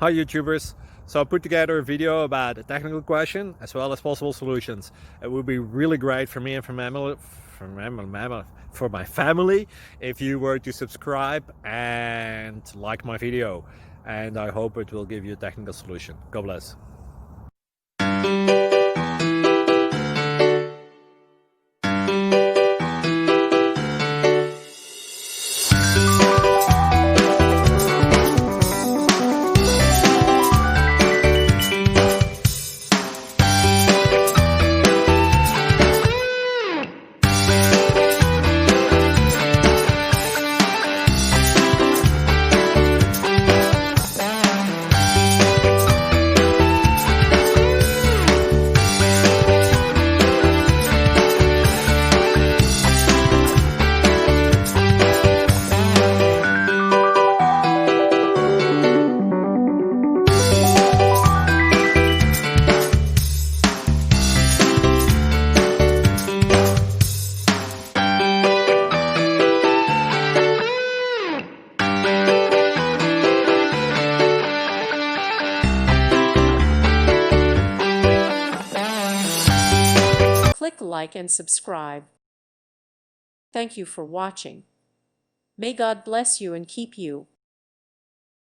Hi YouTubers! So I put together a video about a technical question as well as possible solutions. It would be really great for me and for my family if you were to subscribe and like my video, and I hope it will give you a technical solution. God bless. Click like and subscribe. Thank you for watching. May God bless you and keep you.